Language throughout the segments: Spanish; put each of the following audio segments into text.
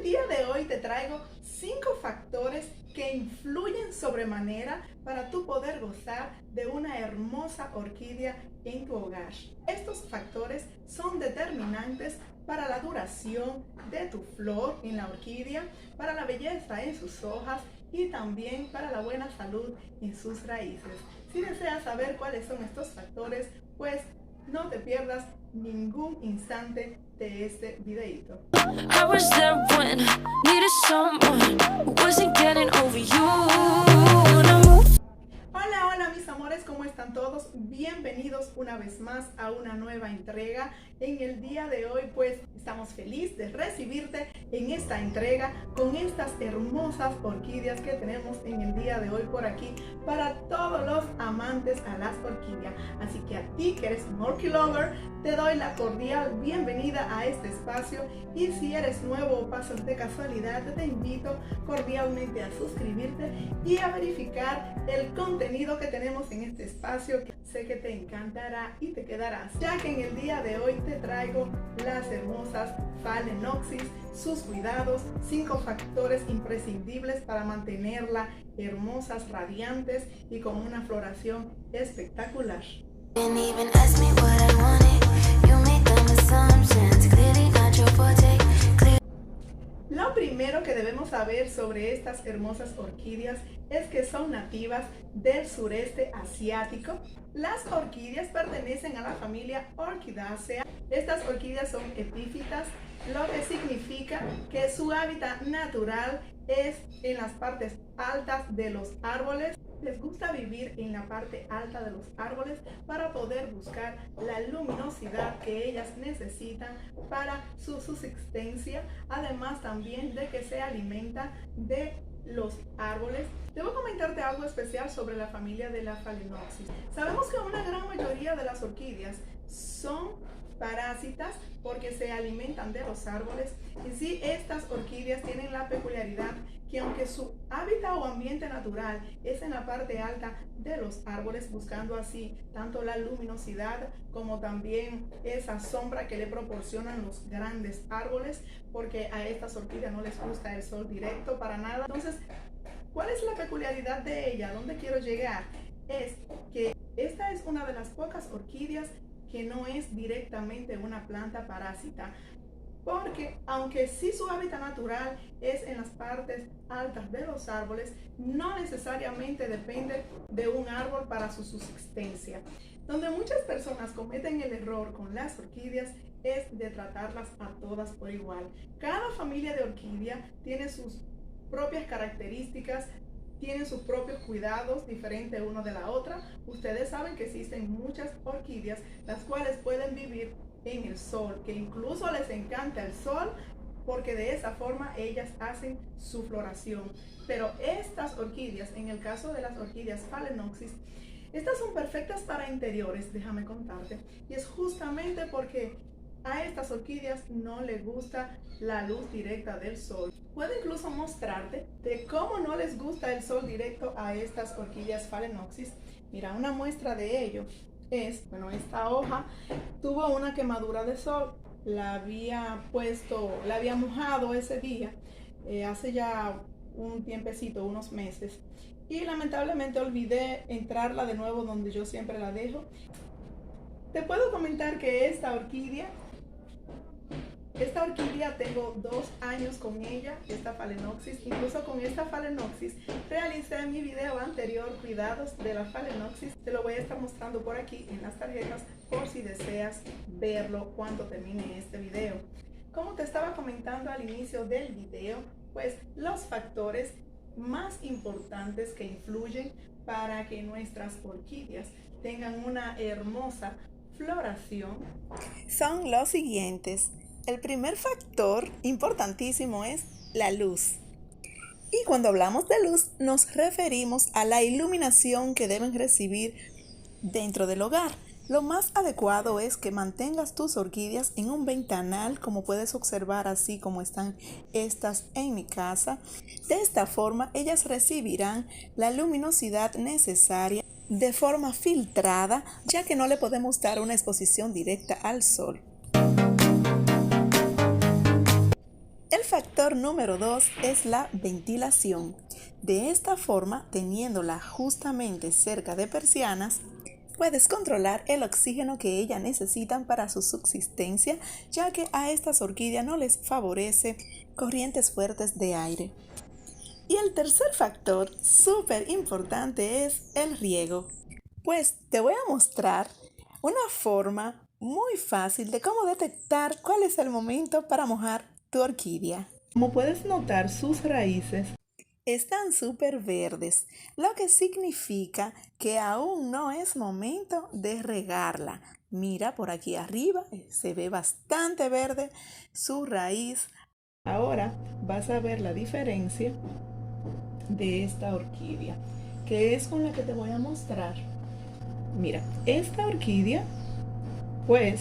día de hoy te traigo 5 factores que influyen sobremanera para tú poder gozar de una hermosa orquídea en tu hogar. Estos factores son determinantes para la duración de tu flor en la orquídea, para la belleza en sus hojas y también para la buena salud en sus raíces. Si deseas saber cuáles son estos factores, pues no te pierdas ningún instante de este videito. I was there when I needed someone who wasn't getting over you. Hola mis amores, ¿cómo están todos? Bienvenidos una vez más a una nueva entrega. En el día de hoy pues estamos felices de recibirte en esta entrega con estas hermosas orquídeas que tenemos en el día de hoy por aquí para todos los amantes a las orquídeas. Así que a ti que eres un orchid lover, te doy la cordial bienvenida a este espacio, y si eres nuevo o pasas de casualidad, te invito cordialmente a suscribirte y a verificar el contenido que tenemos en este espacio, que sé que te encantará y te quedarás, ya que en el día de hoy te traigo las hermosas Phalaenopsis, sus cuidados, 5 factores imprescindibles para mantenerla hermosas, radiantes y con una floración espectacular. Lo primero que debemos saber sobre estas hermosas orquídeas es que son nativas del sureste asiático. Las orquídeas pertenecen a la familia Orchidaceae. Estas orquídeas son epífitas, lo que significa que su hábitat natural es en las partes altas de los árboles. Les gusta vivir en la parte alta de los árboles para poder buscar la luminosidad que ellas necesitan para su subsistencia, además también de que se alimenta de los árboles. Debo comentarte algo especial sobre la familia de la Phalaenopsis. Sabemos que una gran mayoría de las orquídeas son parásitas porque se alimentan de los árboles, y sí, estas orquídeas tienen la peculiaridad que aunque su hábitat o ambiente natural es en la parte alta de los árboles, buscando así tanto la luminosidad como también esa sombra que le proporcionan los grandes árboles, porque a estas orquídeas no les gusta el sol directo para nada. Entonces, ¿cuál es la peculiaridad de ella? ¿Dónde quiero llegar? Es que esta es una de las pocas orquídeas que no es directamente una planta parásita, porque aunque sí su hábitat natural es en las partes altas de los árboles, no necesariamente depende de un árbol para su subsistencia. Donde muchas personas cometen el error con las orquídeas es de tratarlas a todas por igual. Cada familia de orquídea tiene sus propias características, tienen sus propios cuidados diferentes uno de la otra. Ustedes saben que existen muchas orquídeas las cuales pueden vivir en el sol, que incluso les encanta el sol, porque de esa forma ellas hacen su floración. Pero estas orquídeas, en el caso de las orquídeas Phalaenopsis, estas son perfectas para interiores, déjame contarte, y es justamente porque a estas orquídeas no les gusta la luz directa del sol. Puedo incluso mostrarte de cómo no les gusta el sol directo a estas orquídeas Phalaenopsis. Mira, una muestra de ello es, bueno, esta hoja tuvo una quemadura de sol, la había mojado ese día, hace ya un tiempecito, unos meses, y lamentablemente olvidé entrarla de nuevo donde yo siempre la dejo. Te puedo comentar que esta orquídea tengo 2 años con ella, esta Phalaenopsis. Incluso con esta Phalaenopsis realicé mi video anterior, cuidados de la Phalaenopsis. Te lo voy a estar mostrando por aquí en las tarjetas por si deseas verlo cuando termine este video. Como te estaba comentando al inicio del video, pues los factores más importantes que influyen para que nuestras orquídeas tengan una hermosa floración son los siguientes. El primer factor importantísimo es la luz. Y cuando hablamos de luz, nos referimos a la iluminación que deben recibir dentro del hogar. Lo más adecuado es que mantengas tus orquídeas en un ventanal, como puedes observar, así como están estas en mi casa. De esta forma, ellas recibirán la luminosidad necesaria de forma filtrada, ya que no le podemos dar una exposición directa al sol. El factor número 2 es la ventilación. De esta forma, teniéndola justamente cerca de persianas, puedes controlar el oxígeno que ellas necesitan para su subsistencia, ya que a estas orquídeas no les favorece corrientes fuertes de aire. Y el tercer factor súper importante es el riego. Pues te voy a mostrar una forma muy fácil de cómo detectar cuál es el momento para mojar tu orquídea. Como puedes notar, sus raíces están súper verdes, lo que significa que aún no es momento de regarla. Mira por aquí arriba, se ve bastante verde su raíz. Ahora vas a ver la diferencia de esta orquídea, que es con la que te voy a mostrar. Mira, esta orquídea, pues,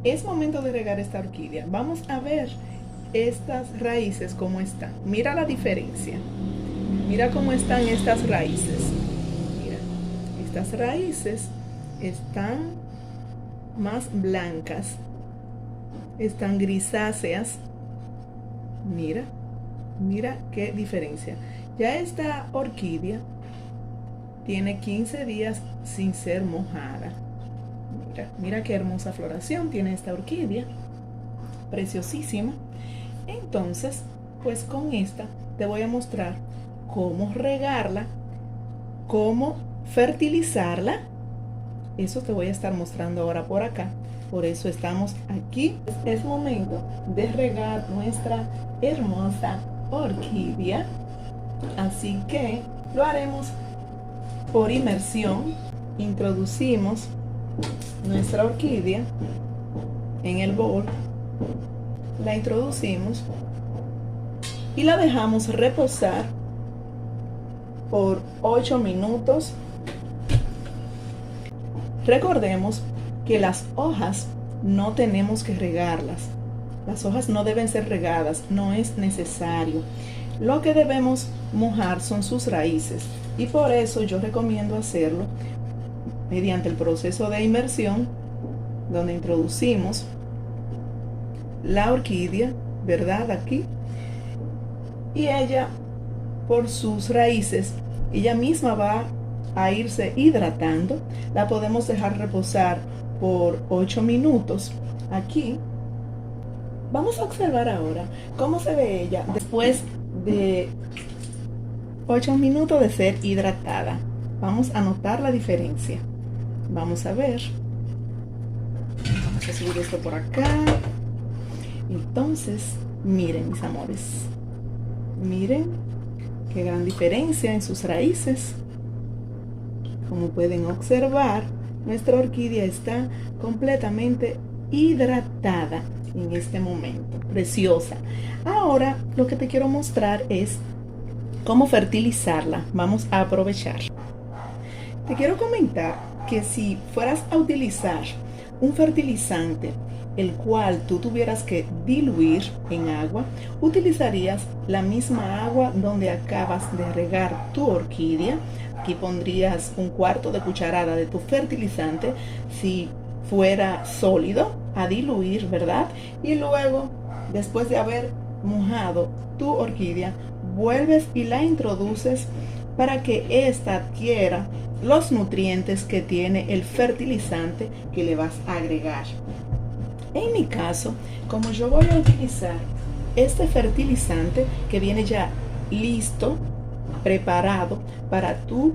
es momento de regar esta orquídea. Vamos a ver estas raíces cómo están. Mira la diferencia. Mira cómo están estas raíces. Mira, estas raíces están más blancas, están grisáceas. Mira, mira qué diferencia. Ya esta orquídea tiene 15 días sin ser mojada. Mira, mira qué hermosa floración tiene esta orquídea. Preciosísima. Entonces, pues con esta te voy a mostrar cómo regarla, cómo fertilizarla. Eso te voy a estar mostrando ahora por acá. Por eso estamos aquí. Es momento de regar nuestra hermosa orquídea. Así que lo haremos por inmersión. Introducimos nuestra orquídea en el bol. La introducimos y la dejamos reposar por 8 minutos. Recordemos que las hojas no tenemos que regarlas. Las hojas no deben ser regadas, no es necesario. Lo que debemos mojar son sus raíces y por eso yo recomiendo hacerlo mediante el proceso de inmersión, donde introducimos la orquídea, ¿verdad? Aquí. Y ella, por sus raíces, ella misma va a irse hidratando. La podemos dejar reposar por 8 minutos. Aquí vamos a observar ahora cómo se ve ella después de 8 minutos de ser hidratada. Vamos a notar la diferencia. Vamos a ver. Vamos a subir esto por acá. Entonces, miren, mis amores. Miren qué gran diferencia en sus raíces. Como pueden observar, nuestra orquídea está completamente hidratada en este momento. Preciosa. Ahora, lo que te quiero mostrar es cómo fertilizarla. Vamos a aprovechar. Te quiero comentar que si fueras a utilizar un fertilizante el cual tú tuvieras que diluir en agua, utilizarías la misma agua donde acabas de regar tu orquídea. Aquí pondrías 1/4 de cucharada de tu fertilizante si fuera sólido a diluir, ¿verdad? Y luego, después de haber mojado tu orquídea, vuelves y la introduces para que ésta adquiera los nutrientes que tiene el fertilizante que le vas a agregar. En mi caso, como yo voy a utilizar este fertilizante que viene ya listo, preparado para tú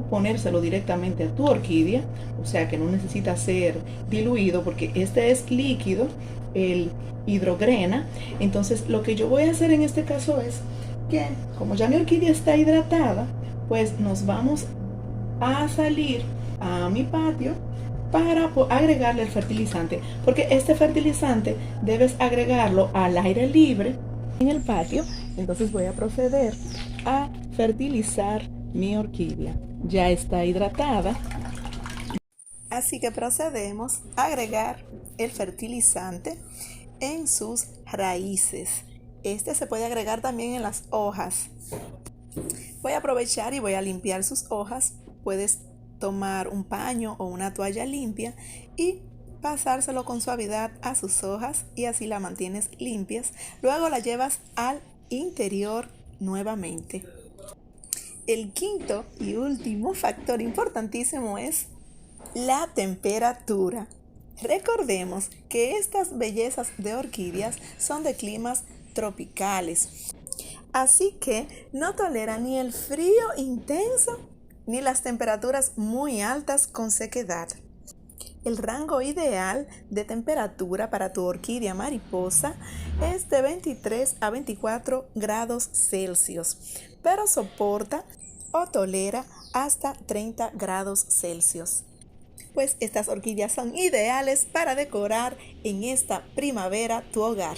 ponérselo directamente a tu orquídea, o sea que no necesita ser diluido porque este es líquido, el hidrogrena. Entonces lo que yo voy a hacer en este caso es que, como ya mi orquídea está hidratada, pues nos vamos a salir a mi patio para agregarle el fertilizante, porque este fertilizante debes agregarlo al aire libre en el patio. Entonces voy a proceder a fertilizar mi orquídea. Ya está hidratada, así que procedemos a agregar el fertilizante en sus raíces. Este se puede agregar también en las hojas. Voy a aprovechar y voy a limpiar sus hojas. Puedes tomar un paño o una toalla limpia y pasárselo con suavidad a sus hojas y así la mantienes limpias. Luego la llevas al interior nuevamente. El quinto y último factor importantísimo es la temperatura. Recordemos que estas bellezas de orquídeas son de climas tropicales, así que no toleran ni el frío intenso ni las temperaturas muy altas con sequedad. El rango ideal de temperatura para tu orquídea mariposa es de 23 a 24 grados Celsius, pero soporta o tolera hasta 30 grados Celsius. Pues estas orquídeas son ideales para decorar en esta primavera tu hogar.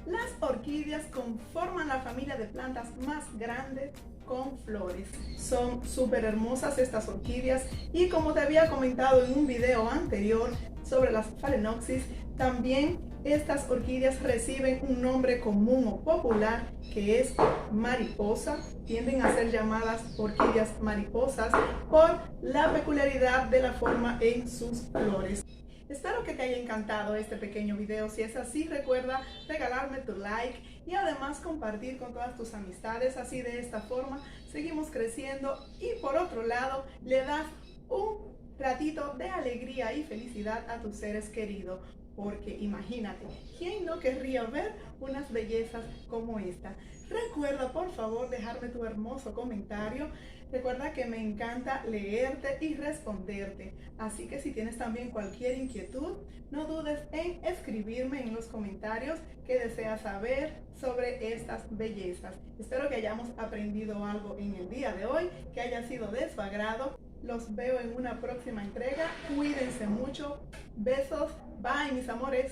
Las orquídeas conforman la familia de plantas más grandes con flores. Son súper hermosas estas orquídeas y como te había comentado en un video anterior sobre las Phalaenopsis, también estas orquídeas reciben un nombre común o popular que es mariposa. Tienden a ser llamadas orquídeas mariposas por la peculiaridad de la forma en sus flores. Espero que te haya encantado este pequeño video. Si es así, recuerda regalarme tu like y además compartir con todas tus amistades. Así de esta forma seguimos creciendo y por otro lado le das un ratito de alegría y felicidad a tus seres queridos. Porque imagínate, ¿quién no querría ver unas bellezas como esta? Recuerda por favor dejarme tu hermoso comentario. Recuerda que me encanta leerte y responderte. Así que si tienes también cualquier inquietud, no dudes en escribirme en los comentarios qué deseas saber sobre estas bellezas. Espero que hayamos aprendido algo en el día de hoy, que haya sido de su agrado. Los veo en una próxima entrega. Cuídense mucho. Besos. Bye, mis amores.